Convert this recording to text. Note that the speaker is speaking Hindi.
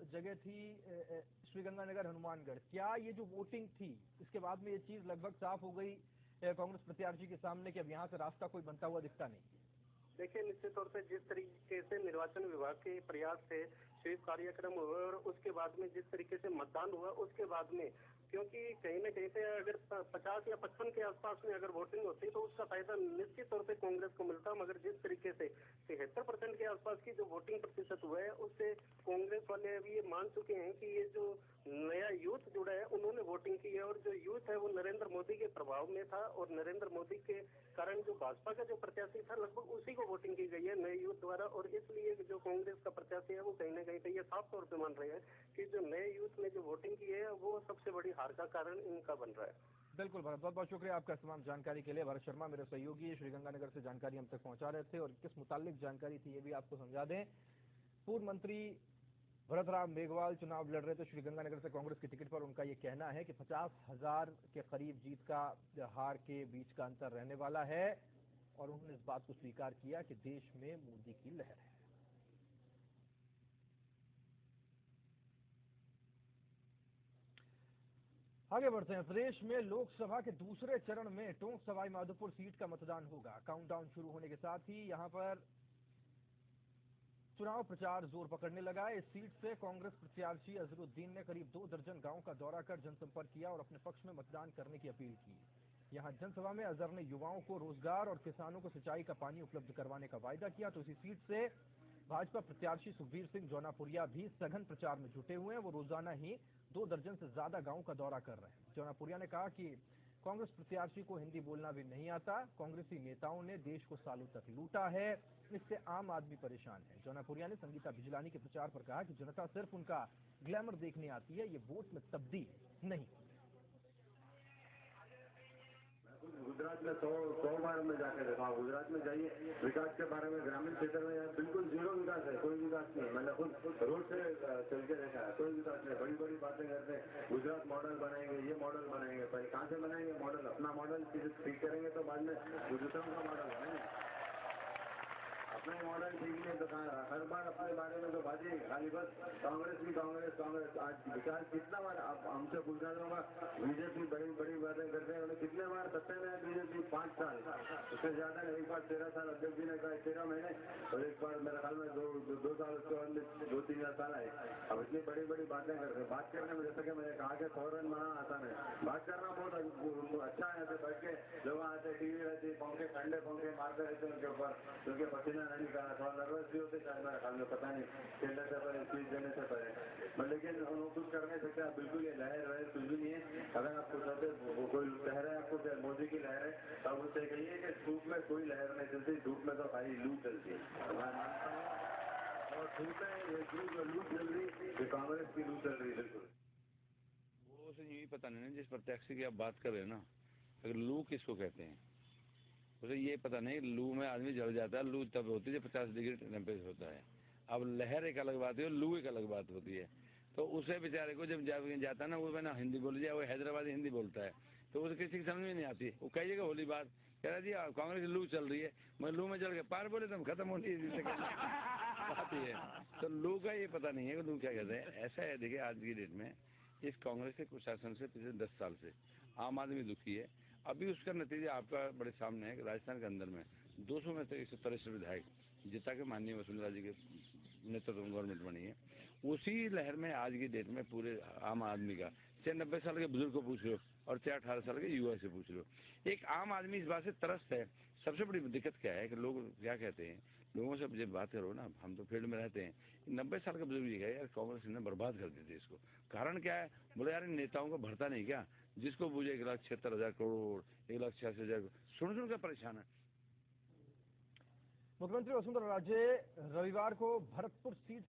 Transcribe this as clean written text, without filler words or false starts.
जगह थी श्रीगंगानगर हनुमानगढ़। क्या ये जो वोटिंग थी इसके बाद में ये चीज लगभग साफ हो गई कांग्रेस प्रत्याशी के सामने कि अब यहाँ से रास्ता कोई बनता हुआ दिखता नहीं? देखिए, निश्चित तौर पे जिस तरीके से निर्वाचन विभाग के प्रयास से स्वीप कार्यक्रम हुए और उसके बाद में जिस तरीके से मतदान हुआ उसके बाद में, क्योंकि कहीं न कहीं पे अगर 50 या 55 के आसपास में अगर वोटिंग होती तो उसका फायदा निश्चित तौर पे कांग्रेस को मिलता, मगर जिस तरीके से 73% के आसपास की जो वोटिंग प्रतिशत हुआ है उससे कांग्रेस वाले अभी ये मान चुके हैं कि ये जो नया यूथ जुड़ा है उन्होंने वोटिंग की है और जो यूथ है वो नरेंद्र मोदी के प्रभाव में था और नरेंद्र मोदी के कारण जो भाजपा का जो प्रत्याशी था लगभग उसी को वोटिंग की गई है नए यूथ द्वारा। और इसलिए जो कांग्रेस का प्रत्याशी है वो कहीं न कहीं पे ये साफ तौर पे मान रहे हैं कि जो नए यूथ ने जो वोटिंग की है वो सबसे बड़ी हार का कारण इनका बन रहा है। बिल्कुल भरत, बहुत बहुत शुक्रिया आपका तमाम जानकारी के लिए। भरत शर्मा मेरे सहयोगी श्रीगंगानगर से जानकारी हम तक पहुंचा रहे थे और किस मुतालिक जानकारी थी ये भी आपको समझा दें। पूर्व मंत्री भरत राम मेघवाल चुनाव लड़ रहे थे श्रीगंगानगर से कांग्रेस की टिकट पर। उनका ये कहना है कि 50,000 के करीब जीत का हार के बीच का अंतर रहने वाला है और उन्होंने इस बात को स्वीकार किया कि देश में मोदी की लहर है। आगे बढ़ते हैं। प्रदेश में लोकसभा के दूसरे चरण में टोंक सवाई माधोपुर सीट का मतदान होगा। काउंटडाउन शुरू होने के साथ ही यहां पर चुनाव प्रचार जोर पकड़ने लगा। इस सीट से कांग्रेस प्रत्याशी अजहरुद्दीन ने करीब 2 दर्जन गांव का दौरा कर जनसंपर्क किया और अपने पक्ष में मतदान करने की अपील की। यहां जनसभा में अजहर ने युवाओं को रोजगार और किसानों को सिंचाई का पानी उपलब्ध करवाने का वायदा किया। तो इसी सीट से भाजपा प्रत्याशी सुखबीर सिंह जौनापुरिया भी सघन प्रचार में जुटे हुए हैं। वो रोजाना ही 2 दर्जन से ज्यादा गांव का दौरा कर रहे हैं। जौनापुरिया ने कहा कि कांग्रेस प्रत्याशी को हिंदी बोलना भी नहीं आता। कांग्रेसी नेताओं ने देश को सालों तक लूटा है, इससे आम आदमी परेशान है। जौनापुरिया ने संगीता बिजलानी के प्रचार पर कहा कि जनता सिर्फ उनका ग्लैमर देखने आती है, ये वोट में तब्दील नहीं। गुजरात में 100 बार में जाके देखा। गुजरात में जाइए, विकास के बारे में ग्रामीण क्षेत्र में यहाँ बिल्कुल जीरो विकास है, कोई विकास नहीं। मैंने खुद रोड से चल के देखा है, कोई विकास नहीं। बड़ी बड़ी बातें करते हैं, गुजरात मॉडल बनाएंगे, ये मॉडल बनाएंगे। पहले कहाँ से बनाएंगे मॉडल? अपना मॉडल ठीक करेंगे तो बाद में दूसरों का मॉडल बनाएंगे। अपना मॉडल ठीक नहीं तो हर बार अपने बारे में तो बातें खाली बस कांग्रेस की कांग्रेस कांग्रेस। आज विकास कितना बार आप हमसे पूछना चाहूंगा, बीजेपी बड़ी बड़ी बातें करते हैं। उन्हें कितने बार सत्ता में है बीजेपी? 5 साल, उससे ज्यादा नहीं। एक बार 13 साल अध्यक्ष जी ने कहा 13 महीने, और एक बार मेरे ख्याल में 2 साल उसके बाद में 2-3 साल आए। अब इतनी बड़ी बड़ी बातें करते हैं। बात करने में जैसे कि मैंने कहा कि फौरन बनाना आसान है, बात करना बहुत अच्छा है। ऐसे बैठ के लोग आते, टीवी रहती, पंखे ठंडे पंखे मारते रहते हैं उनके ऊपर, क्योंकि पसीना नहीं करा, थोड़ा नर्वस भी होते शायद मेरे ख्याल में, पता नहीं खेलने से पहले स्पीच देने से पहले। लेकिन वो कुछ कर नहीं सकते। बिल्कुल ये लहर वहर कुछ भी नहीं है। अगर आपको कहते कोई लहर है आपको क्या मोदी की लहर है, तो आप उससे कहिए कि धूप में कोई लहर नहीं चलती, धूप में तो खाली लू चलती है। मैं मानता हूँ और धूप में ये लू चल रही, ये कांग्रेस की लू चल रही। बिल्कुल वो उसे यही पता नहीं ना, जिस प्रत्याशी की आप बात कर रहे हैं ना, अगर लू किसको कहते हैं उसे ये पता नहीं। लू में आदमी जल जाता है, लू तब होती है जब 50 डिग्री टेम्परेचर होता है। अब लहर एक अलग बात है और लू एक अलग बात होती है। तो उसे बेचारे को जब जाता है ना, वो मैंने हिंदी बोल जाए, वो हैदराबादी हिंदी बोलता है, तो उसे किसी की समझ में नहीं आती। वो कही जगह होली बात कह रहा जी कांग्रेस लू चल रही है, मैं लू में जल के पार बोले तुम खत्म होती है। तो लू का ये पता नहीं है कि लू क्या कहते हैं। ऐसा है, देखिए आज की डेट में इस कांग्रेस के कुशासन से पिछले 10 साल से आम आदमी दुखी है। अभी उसका नतीजा आपका बड़े सामने है कि राजस्थान के अंदर में 200 में से 173 विधायक जिता के माननीय वसुंधरा जी के नेतृत्व में गवर्नमेंट बनी है। उसी लहर में आज की डेट में पूरे आम आदमी का, चाहे 90 साल के बुजुर्ग को पूछ लो और चाहे 18 साल के युवा से पूछ लो, एक आम आदमी इस बात से त्रस्त है। सबसे बड़ी दिक्कत क्या है कि लोग क्या कहते हैं, लोगों से जब बात करो ना, हम तो फील्ड में रहते हैं, 90 साल का बुजुर्ग जी है यार कांग्रेस ने बर्बाद कर दी थी इसको। कारण क्या है? बोले यार इन नेताओं को भरता नहीं क्या? जिसको पूछे 1,76,000 करोड़, 1,86,000, सुन कर परेशान है। मुख्यमंत्री वसुंधरा राजे रविवार को भरतपुर सीट